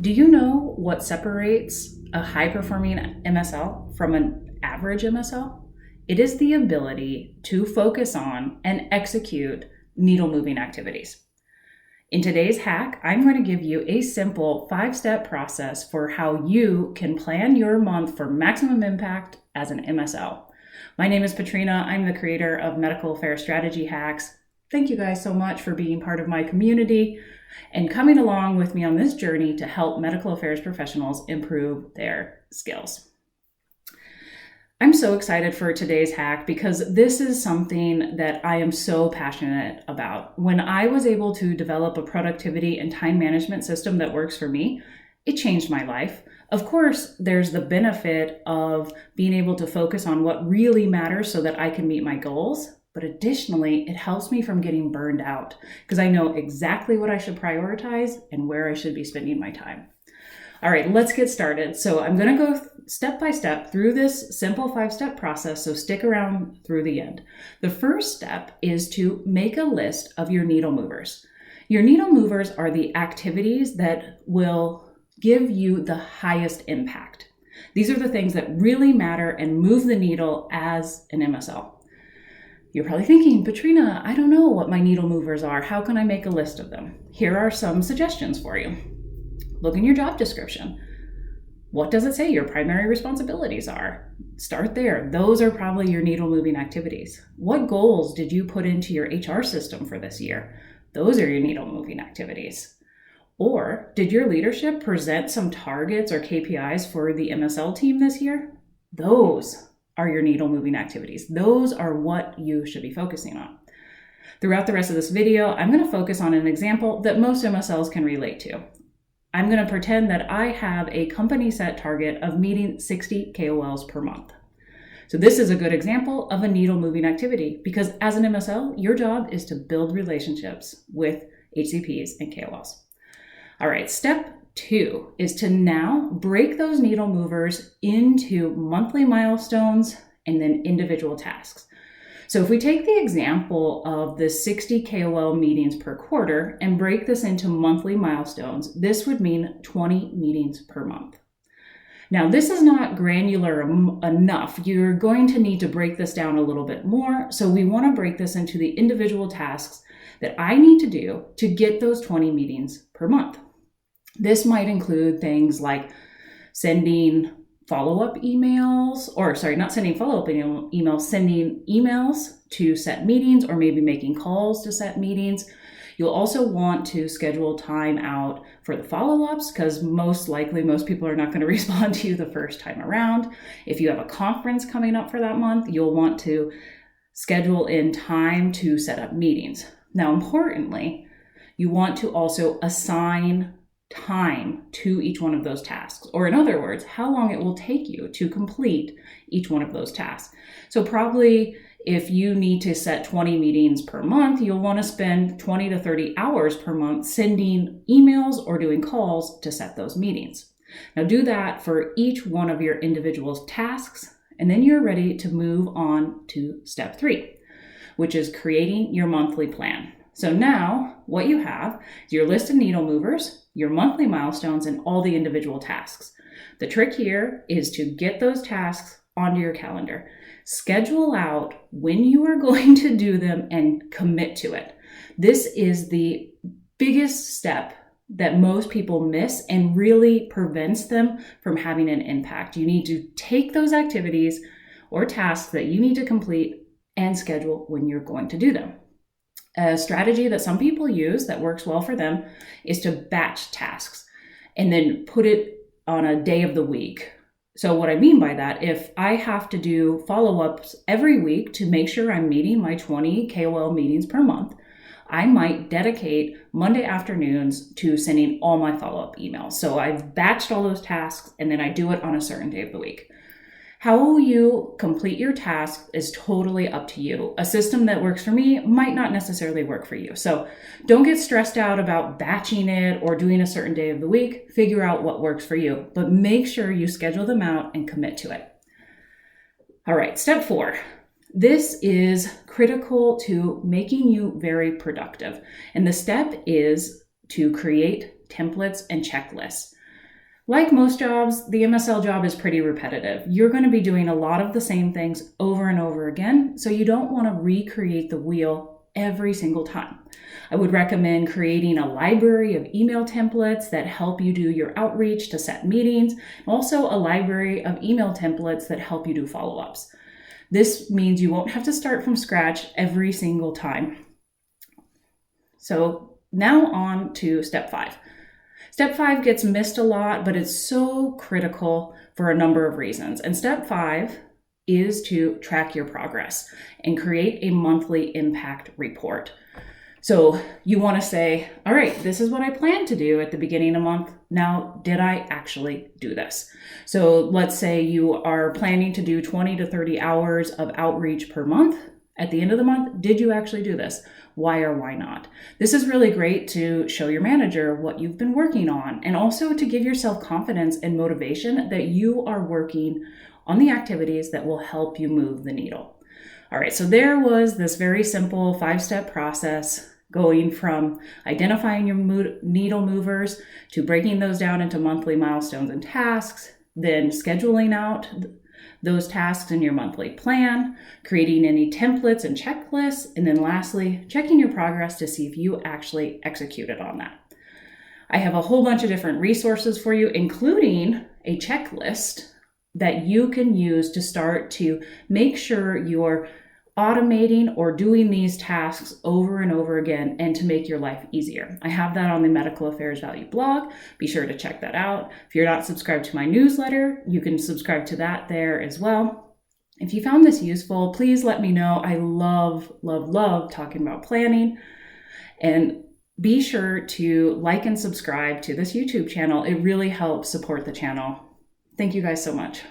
Do you know what separates a high-performing MSL from an average MSL? It is the ability to focus on and execute needle-moving activities. In today's hack, I'm going to give you a simple 5-step process for how you can plan your month for maximum impact as an MSL. My name is Patrina. I'm the creator of Medical Affairs Strategy Hacks. Thank you guys so much for being part of my community and coming along with me on this journey to help medical affairs professionals improve their skills. I'm so excited for today's hack because this is something that I am so passionate about. When I was able to develop a productivity and time management system that works for me, it changed my life. Of course, there's the benefit of being able to focus on what really matters so that I can meet my goals. But additionally, it helps me from getting burned out because I know exactly what I should prioritize and where I should be spending my time. All right, let's get started. So I'm going to go step by step through this simple 5-step process, so stick around through the end. The first step is to make a list of your needle movers. Your needle movers are the activities that will give you the highest impact. These are the things that really matter and move the needle as an MSL. You're probably thinking, Patrina, I don't know what my needle movers are. How can I make a list of them? Here are some suggestions for you. Look in your job description. What does it say your primary responsibilities are? Start there. Those are probably your needle moving activities. What goals did you put into your HR system for this year? Those are your needle moving activities. Or did your leadership present some targets or KPIs for the MSL team this year? Those are your needle moving activities. Those are what you should be focusing on. Throughout the rest of this video, I'm going to focus on an example that most MSLs can relate to. I'm going to pretend that I have a company set target of meeting 60 KOLs per month. So this is a good example of a needle moving activity because as an MSL, your job is to build relationships with HCPs and KOLs. All right, step 2 is to now break those needle movers into monthly milestones and then individual tasks. So if we take the example of the 60 KOL meetings per quarter and break this into monthly milestones, this would mean 20 meetings per month. Now, this is not granular enough. You're going to need to break this down a little bit more. So we want to break this into the individual tasks that I need to do to get those 20 meetings per month. This might include things like sending follow-up emails, not sending follow-up emails, sending emails to set meetings or maybe making calls to set meetings. You'll also want to schedule time out for the follow-ups because most likely most people are not going to respond to you the first time around. If you have a conference coming up for that month, you'll want to schedule in time to set up meetings. Now, importantly, you want to also assign time to each one of those tasks, or in other words, how long it will take you to complete each one of those tasks. So probably if you need to set 20 meetings per month, you'll want to spend 20 to 30 hours per month sending emails or doing calls to set those meetings. Now do that for each one of your individual tasks, and then you're ready to move on to step 3, which is creating your monthly plan. So now what you have is your list of needle movers, your monthly milestones, and all the individual tasks. The trick here is to get those tasks onto your calendar. Schedule out when you are going to do them and commit to it. This is the biggest step that most people miss and really prevents them from having an impact. You need to take those activities or tasks that you need to complete and schedule when you're going to do them. A strategy that some people use that works well for them is to batch tasks and then put it on a day of the week. So what I mean by that, if I have to do follow-ups every week to make sure I'm meeting my 20 KOL meetings per month, I might dedicate Monday afternoons to sending all my follow-up emails. So I've batched all those tasks and then I do it on a certain day of the week. How you complete your task is totally up to you. A system that works for me might not necessarily work for you. So don't get stressed out about batching it or doing a certain day of the week. Figure out what works for you, but make sure you schedule them out and commit to it. All right, step 4. This is critical to making you very productive. And the step is to create templates and checklists. Like most jobs, the MSL job is pretty repetitive. You're going to be doing a lot of the same things over and over again, so you don't want to recreate the wheel every single time. I would recommend creating a library of email templates that help you do your outreach to set meetings, also a library of email templates that help you do follow-ups. This means you won't have to start from scratch every single time. So now on to step 5. Step 5 gets missed a lot, but it's so critical for a number of reasons. And step 5 is to track your progress and create a monthly impact report. So you want to say, all right, this is what I planned to do at the beginning of the month. Now, did I actually do this? So let's say you are planning to do 20 to 30 hours of outreach per month. At the end of the month, did you actually do this? Why or why not? This is really great to show your manager what you've been working on, and also to give yourself confidence and motivation that you are working on the activities that will help you move the needle. All right, so there was this very simple 5-step process going from identifying your needle movers to breaking those down into monthly milestones and tasks, then scheduling out those tasks in your monthly plan, creating any templates and checklists, and then lastly, checking your progress to see if you actually executed on that. I have a whole bunch of different resources for you, including a checklist that you can use to start to make sure you're automating or doing these tasks over and over again and to make your life easier. I have that on the Medical Affairs Value blog. Be sure to check that out. If you're not subscribed to my newsletter, you can subscribe to that there as well. If you found this useful, please let me know. I love talking about planning. And be sure to like and subscribe to this YouTube channel. It really helps support the channel. Thank you guys so much.